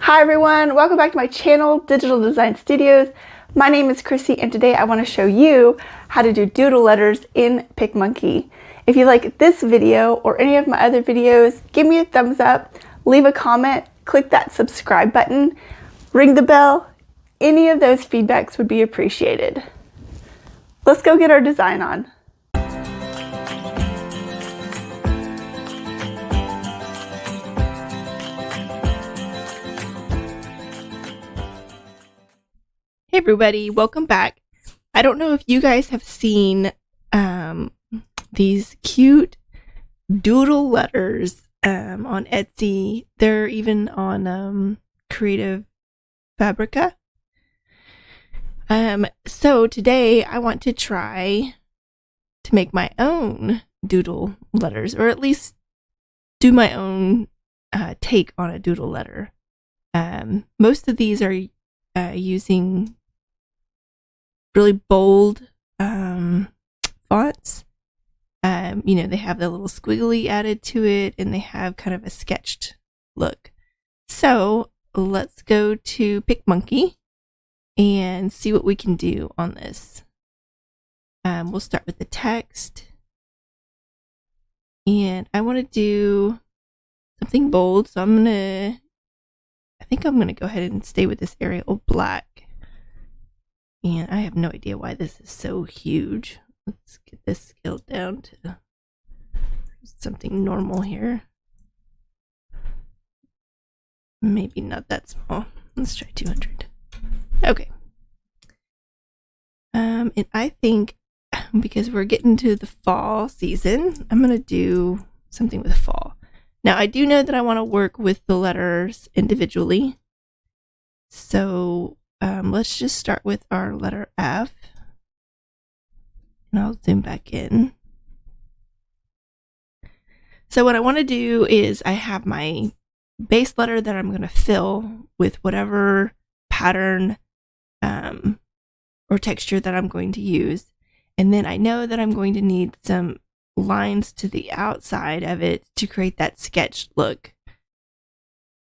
Hi everyone, welcome back to my channel, Digital Design Studios. My name is Chrissy and today I want to show you how to do doodle letters in PicMonkey. If you like this video or any of my other videos, give me a thumbs up, leave a comment, click that subscribe button, ring the bell. Any of those feedbacks would be appreciated. Let's go get our design on. Hey everybody, welcome back. I don't know if you guys have seen these cute doodle letters on Etsy. They're even on Creative Fabrica. So today I want to try to make my own doodle letters, or at least do my own take on a doodle letter. Most of these are using really bold fonts. They have the little squiggly added to it, and they have kind of a sketched look. So let's go to PicMonkey and see what we can do on this. We'll start with the text, and I want to do something bold, so I think I'm gonna go ahead and stay with this Arial black. And I have no idea why this is so huge. Let's get this scaled down to something normal here. Maybe not that small. Let's try 200. Okay. And I think because we're getting to the fall season, I'm gonna do something with fall. Now I do know that I want to work with the letters individually. So let's just start with our letter F, and I'll zoom back in. So what I want to do is I have my base letter that I'm going to fill with whatever pattern or texture that I'm going to use, and then I know that I'm going to need some lines to the outside of it to create that sketch look.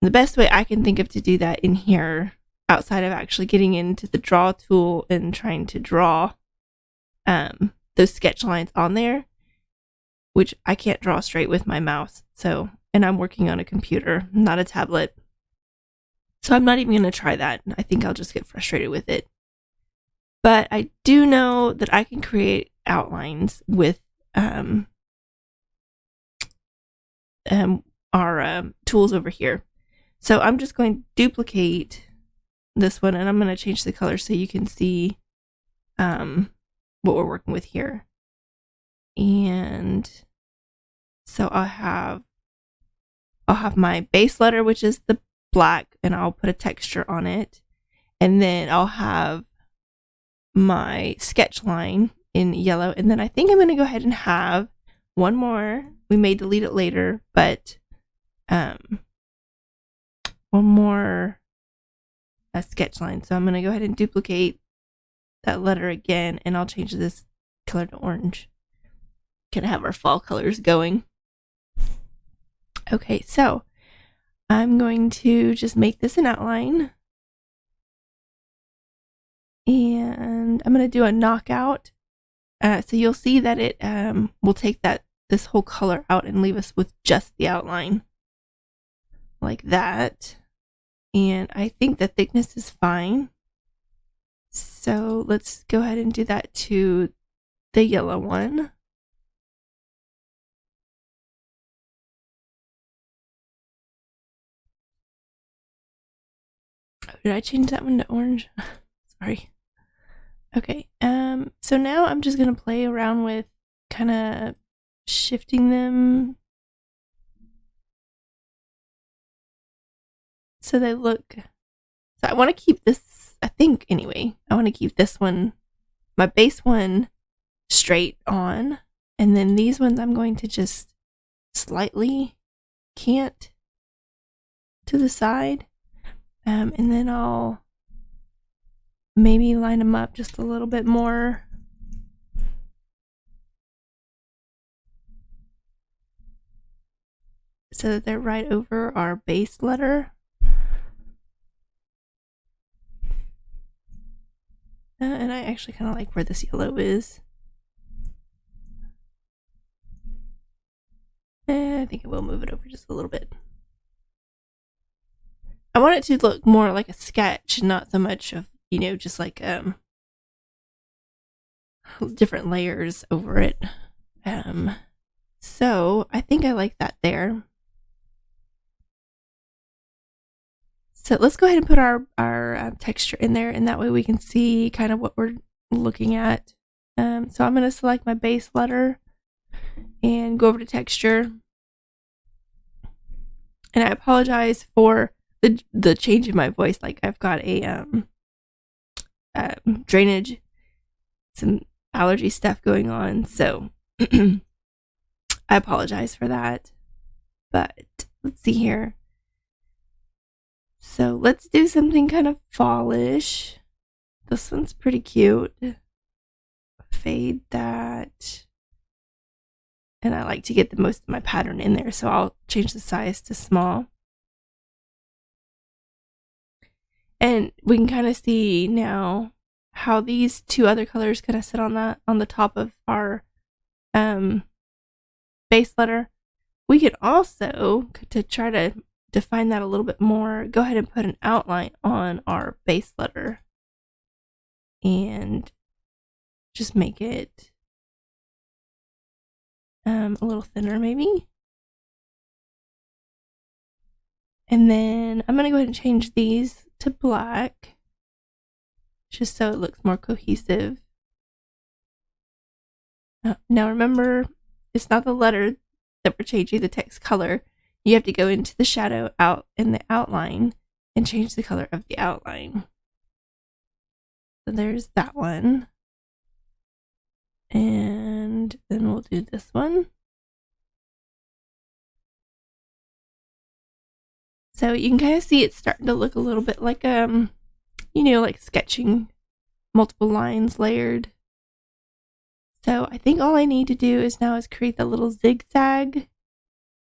The best way I can think of to do that in here, outside of actually getting into the draw tool and trying to draw those sketch lines on there, which I can't draw straight with my mouse, and I'm working on a computer, not a tablet, so I'm not even going to try that. I think I'll just get frustrated with it. But I do know that I can create outlines with our tools over here. So I'm just going to duplicate this one, and I'm going to change the color so you can see what we're working with here. And so I'll have my base letter, which is the black, and I'll put a texture on it, and then I'll have my sketch line in yellow, and then I think I'm going to go ahead and have one more. We may delete it later, but one more sketch line. So I'm going to go ahead and duplicate that letter again, and I'll change this color to orange. Gonna have our fall colors going. Okay, so I'm going to just make this an outline, and I'm going to do a knockout. So you'll see that it will take this whole color out and leave us with just the outline like that. And I think the thickness is fine. So let's go ahead and do that to the yellow one. Oh, did I change that one to orange? Sorry. Okay, so now I'm just gonna play around with kind of shifting them so they look. So I want to keep this, I think anyway, I want to keep this one, my base one, straight on, and then these ones I'm going to just slightly cant to the side, and then I'll maybe line them up just a little bit more. So that they're right over our base letter. And I actually kind of like where this yellow is. I think I will move it over just a little bit. I want it to look more like a sketch, not so much of, you know, just like different layers over it. So I think I like that there. So let's go ahead and put our texture in there, and that way we can see kind of what we're looking at. So I'm going to select my base letter and go over to texture. And I apologize for the change in my voice. Like, I've got a drainage, some allergy stuff going on, so I apologize for that. But let's see here. So let's do something kind of fallish. This one's pretty cute. Fade that. And I like to get the most of my pattern in there, so I'll change the size to small. And we can kind of see now how these two other colors kind of sit on the top of our base letter. We could also, to try to define that a little bit more, go ahead and put an outline on our base letter and just make it a little thinner maybe. And then I'm going to go ahead and change these to black just so it looks more cohesive. Now remember, it's not the letter that we're changing the text color. You have to go into the shadow out in the outline and change the color of the outline. So there's that one. And then we'll do this one. So you can kind of see it's starting to look a little bit like, you know, like sketching multiple lines layered. So I think all I need to do is create the little zigzag,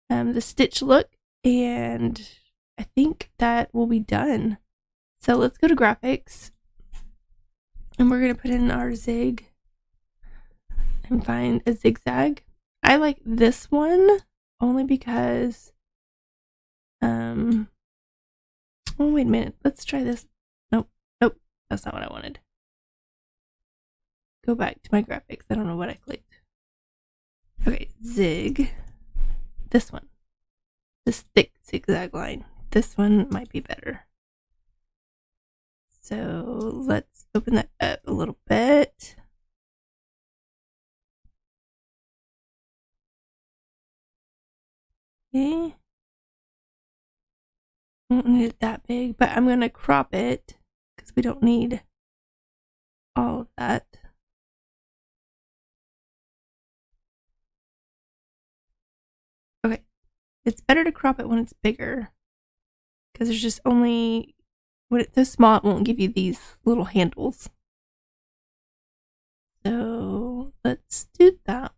the stitch look, and I think that will be done. So let's go to graphics, and we're going to put in our zig and find a zigzag. I like this one only because, oh, wait a minute. Let's try this. Nope, that's not what I wanted. Go back to my graphics. I don't know what I clicked. Okay, zig. This one. This thick zigzag line. This one might be better. So let's open that up a little bit. Okay. I don't need it that big, but I'm going to crop it because we don't need all of that. Okay, it's better to crop it when it's bigger because there's just only, when it's so small, it won't give you these little handles. So let's do that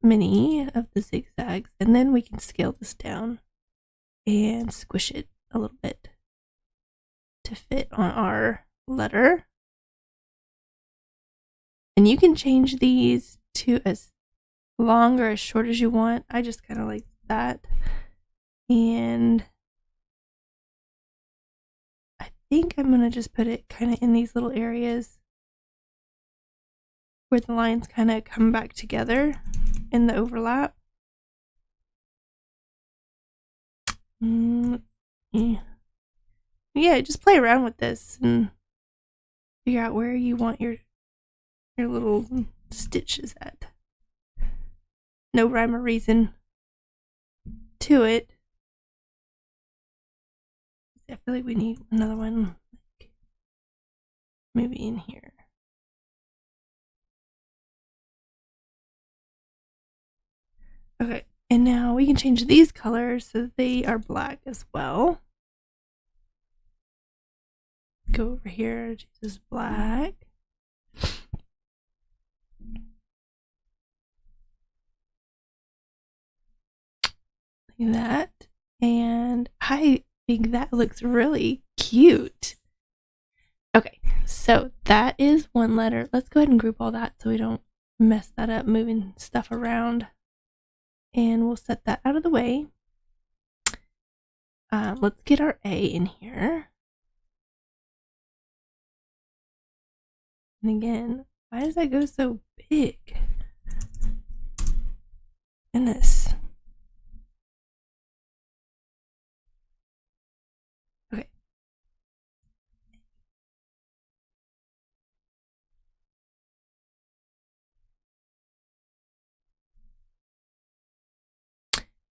many of the zigzags, and then we can scale this down and squish it a little bit to fit on our letter. And you can change these to as long or as short as you want. I just kind of like that. And I think I'm going to just put it kind of in these little areas where the lines kind of come back together in the overlap. Yeah, just play around with this and figure out where you want your little stitches at. No rhyme or reason to it. I feel like we need another one, like maybe in here. Okay, and now we can change these colors so that they are black as well. Go over here to this black. Like that. And I think that looks really cute. Okay, So that is one letter. Let's go ahead and group all that so we don't mess that up moving stuff around. And we'll set that out of the way. Let's get our A in here. And again, why does that go so big? Goodness. Okay.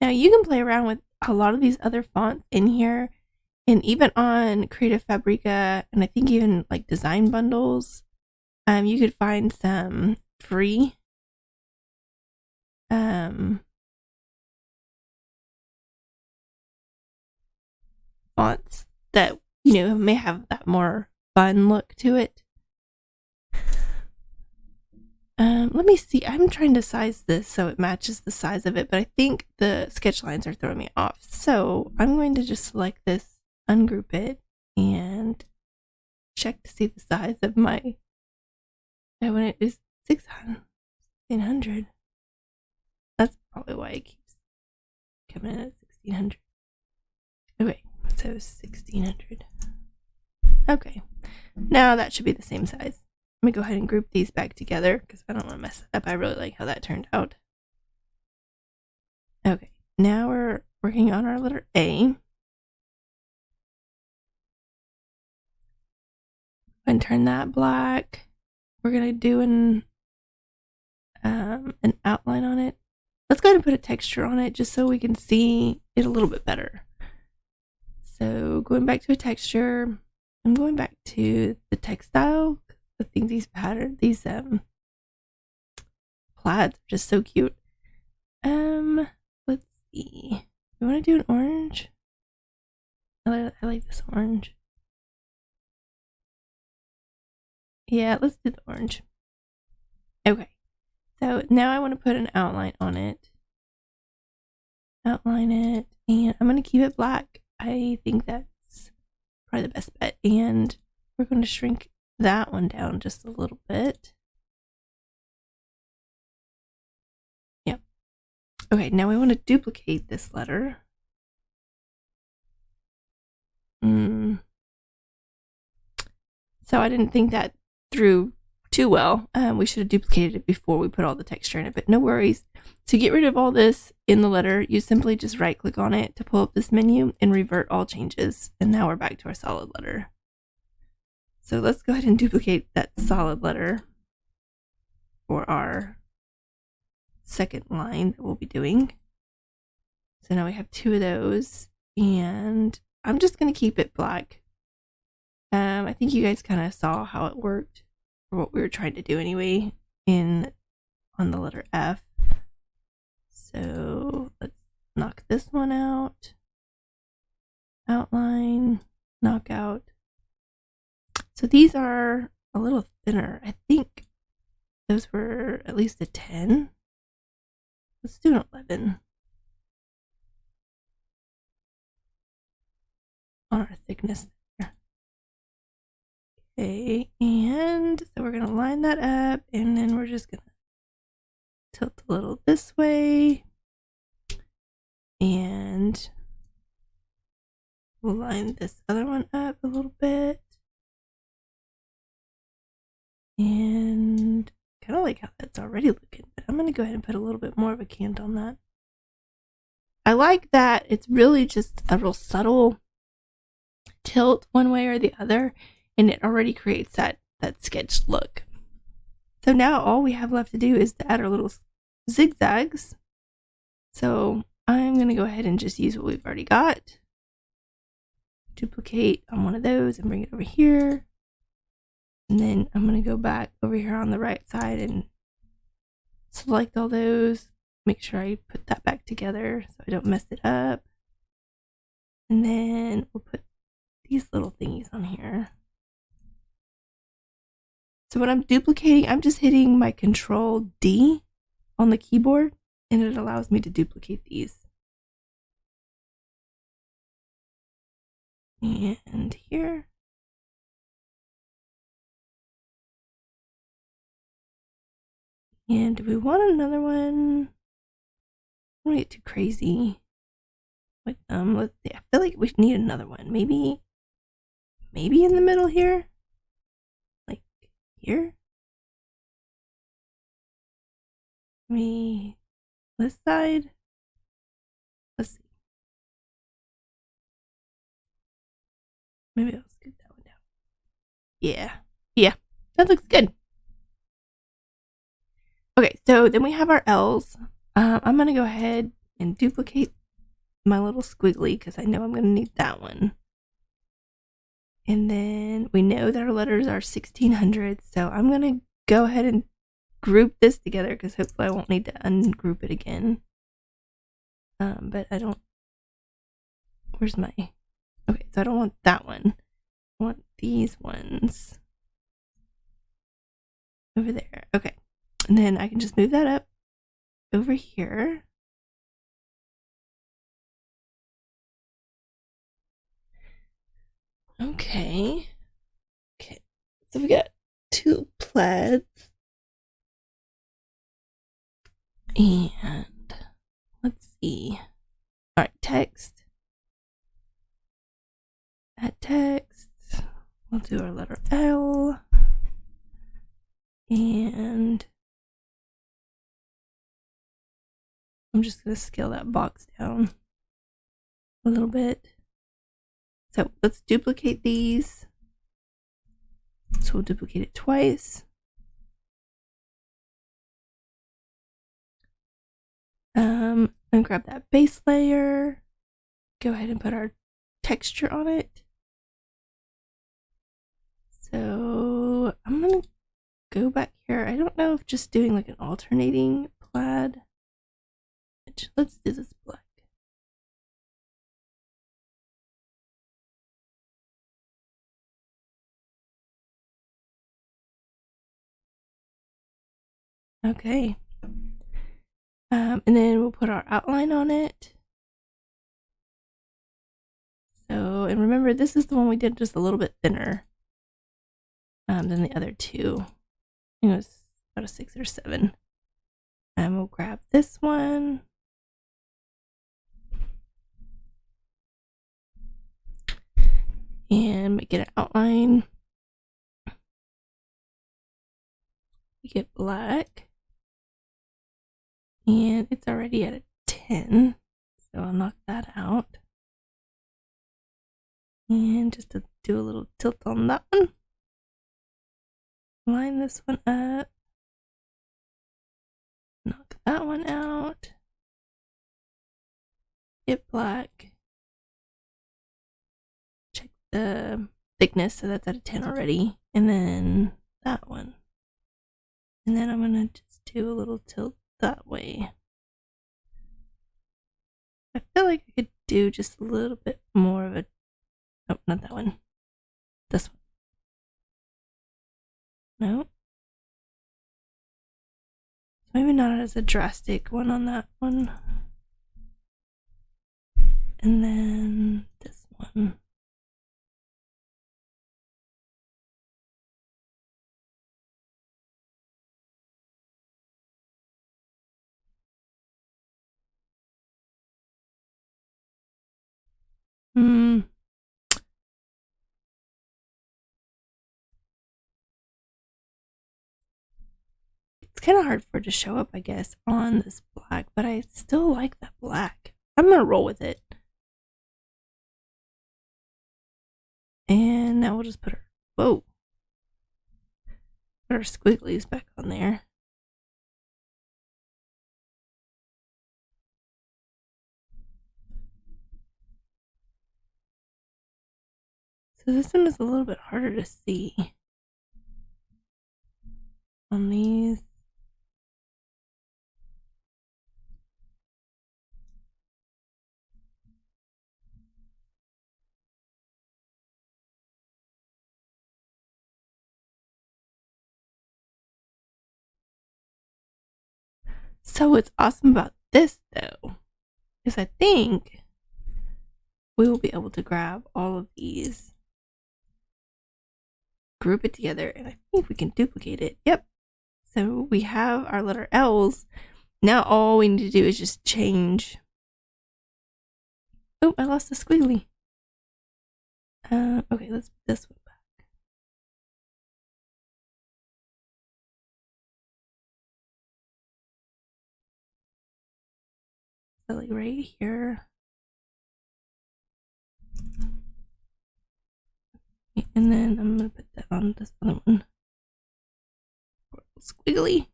Now you can play around with a lot of these other fonts in here, and even on Creative Fabrica, and I think even like design bundles, you could find some free fonts that, you know, may have that more fun look to it. Let me see. I'm trying to size this so it matches the size of it, but I think the sketch lines are throwing me off. So I'm going to just select this, ungroup it, and check to see the size of my. And when it is 1600, that's probably why it keeps coming in at 1600. Okay, so 1600. Okay, now that should be the same size. Let me go ahead and group these back together because I don't want to mess it up. I really like how that turned out. Okay, now we're working on our letter A. And turn that black. We're gonna do an outline on it. Let's go ahead and put a texture on it just so we can see it a little bit better. So going back to a texture, I'm going back to the textile. I think these patterns, these plaids are just so cute. Let's see. We want to do an orange. I like this orange. Yeah, let's do the orange. Okay. So now I want to put an outline on it. Outline it, and I'm going to keep it black. I think that's probably the best bet. And we're going to shrink that one down just a little bit. Yep. Okay, now we want to duplicate this letter. So I didn't think that through too well. We should have duplicated it before we put all the texture in it, but no worries. To get rid of all this in the letter, you simply just right click on it to pull up this menu and revert all changes. And now we're back to our solid letter. So let's go ahead and duplicate that solid letter for our second line that we'll be doing. So now we have two of those, and I'm just going to keep it black. I think you guys kind of saw how it worked, or what we were trying to do anyway, on the letter F. So let's knock this one out. Outline, knock out. So these are a little thinner. I think those were at least a 10. Let's do an 11 on our thickness there. Okay, and so we're going to line that up, and then we're just going to tilt a little this way, and we'll line this other one up a little bit. And kind of like how that's already looking, but I'm going to go ahead and put a little bit more of a cant on that. I like that it's really just a real subtle tilt one way or the other, and it already creates that sketched look. So now all we have left to do is to add our little zigzags. So I'm going to go ahead and just use what we've already got. Duplicate on one of those and bring it over here. And then I'm going to go back over here on the right side and select all those. Make sure I put that back together so I don't mess it up. And then we'll put these little thingies on here. So when I'm duplicating, I'm just hitting my Control D on the keyboard, and it allows me to duplicate these. And here. And do we want another one? I don't get too crazy with them. Let's see. I feel like we need another one. Maybe in the middle here? Like here? Maybe this side? Let's see. Maybe I'll scoot that one down. Yeah. That looks good. Okay, so then we have our L's. I'm going to go ahead and duplicate my little squiggly because I know I'm going to need that one. And then we know that our letters are 1600, so I'm going to go ahead and group this together because hopefully I won't need to ungroup it again. But I don't... Where's my... Okay, so I don't want that one. I want these ones over there. Okay, and then I can just move that up over here. Okay, so we got 2 plaids. And let's see. All right, text. Add text. We'll do our letter L. And I'm just going to scale that box down a little bit. So let's duplicate these. So we'll duplicate it twice. And grab that base layer. Go ahead and put our texture on it. So I'm going to go back here. I don't know if just doing like an alternating plaid. Let's do this black. Okay. And then we'll put our outline on it. So, and remember, this is the one we did just a little bit thinner than the other two. I think it was about a 6 or 7. And we'll grab this one. And make it an outline. Make it black. And it's already at a 10. So I'll knock that out. And just to do a little tilt on that one. Line this one up. Knock that one out. Get black. Check the thickness, so that's at a 10 already. And then that one. And then I'm going to just do a little tilt that way. I feel like I could do just a little bit more of a... Oh, not that one. This one. No. Maybe not as a drastic one on that one. And then this one. It's kind of hard for it to show up, I guess, on this black, but I still like that black. I'm going to roll with it. And now we'll just put our, put our squigglies back on there. So this one is a little bit harder to see on these. So what's awesome about this, though, is I think we will be able to grab all of these, group it together, and I think we can duplicate it. Yep. so we have our letter L's. Now all we need to do is just change. Oh, I lost a squiggly. Okay, let's put this one back. So like right here. And then I'm gonna put that on this other one. Squiggly.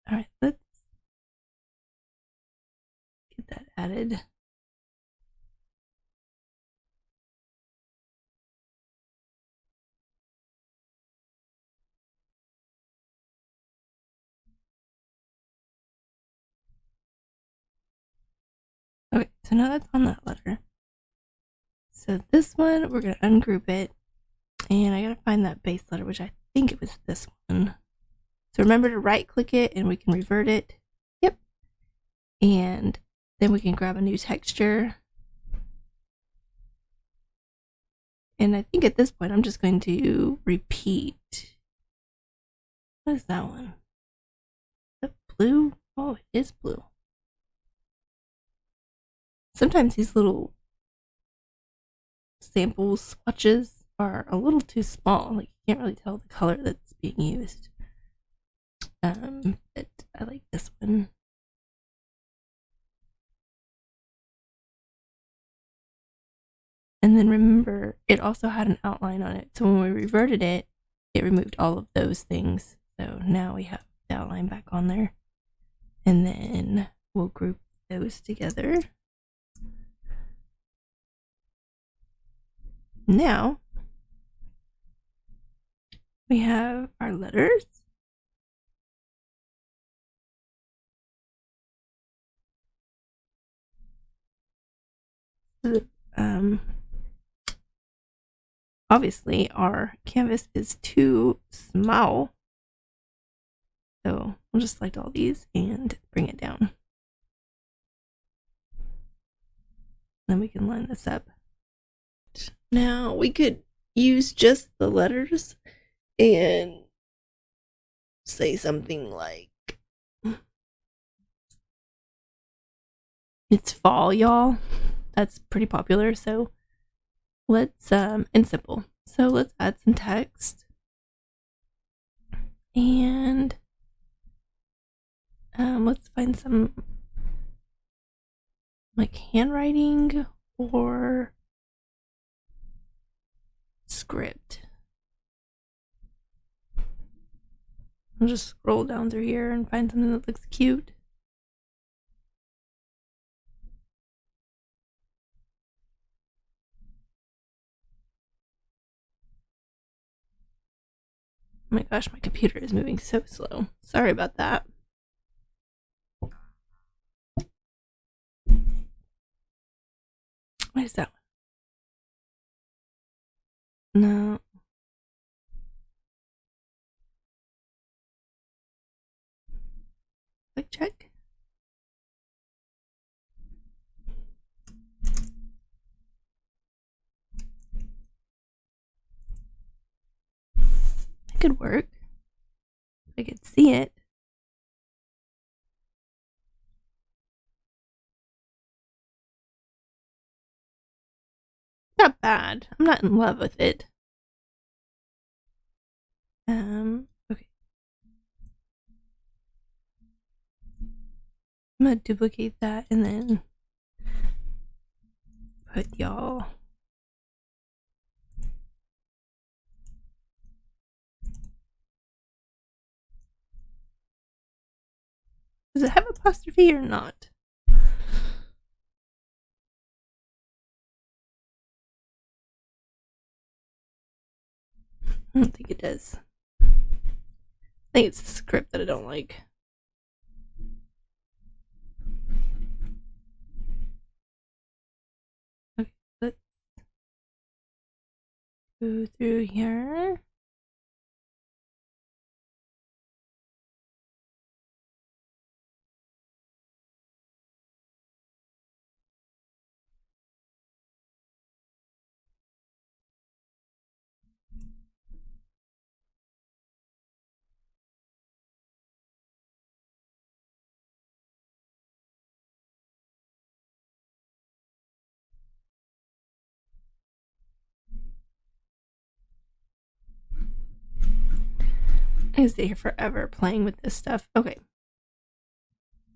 Alright, let's get that added. Okay, so now that's on that letter. So this one, we're going to ungroup it. And I got to find that base letter, which I think it was this one. So remember to right click it and we can revert it. Yep. And then we can grab a new texture. And I think at this point, I'm just going to repeat. What is that one? Is that blue? Oh, it is blue. Sometimes these little sample swatches are a little too small. Like you can't really tell the color that's being used. But I like this one. And then remember, it also had an outline on it. So when we reverted it, it removed all of those things. So now we have the outline back on there. And then we'll group those together. Now we have our letters. Obviously our canvas is too small. So we'll just select all these and bring it down. Then we can line this up. Now we could use just the letters and say something like, it's fall, y'all. That's pretty popular. So let's, and simple. So let's add some text. And let's find some like handwriting or script. I'll just scroll down through here and find something that looks cute. Oh my gosh, my computer is moving so slow. Sorry about that. What is that one? No. Quick check. It could work. I could see it. Not bad. I'm not in love with it. Okay. I'm gonna duplicate that and then put y'all. Does it have apostrophe or not? I don't think it does. I think it's a script that I don't like. Okay, let's go through here. I stay here forever playing with this stuff. Okay.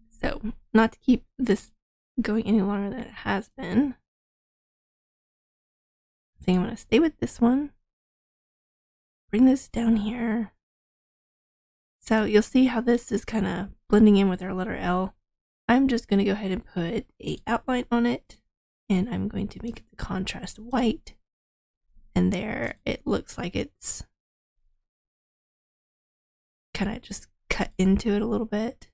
So, not to keep this going any longer than it has been, I think I'm going to stay with this one. Bring this down here. So you'll see how this is kind of blending in with our letter L. I'm just going to go ahead and put an outline on it, and I'm going to make the contrast white. And there it looks like it's kind of just cut into it a little bit.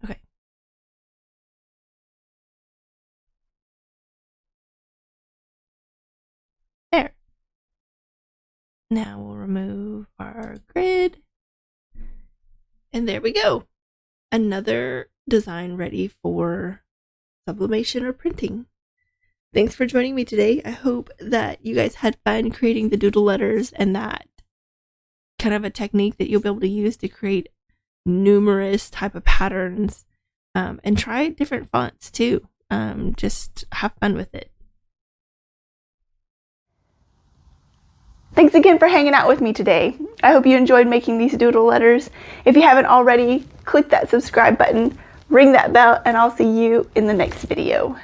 Okay. There. Now we'll remove our grid. And there we go. Another design ready for sublimation or printing. Thanks for joining me today. I hope that you guys had fun creating the doodle letters, and that kind of a technique that you'll be able to use to create numerous type of patterns, and try different fonts too. Just have fun with it. Thanks again for hanging out with me today. I hope you enjoyed making these doodle letters. If you haven't already, click that subscribe button, ring that bell, and I'll see you in the next video.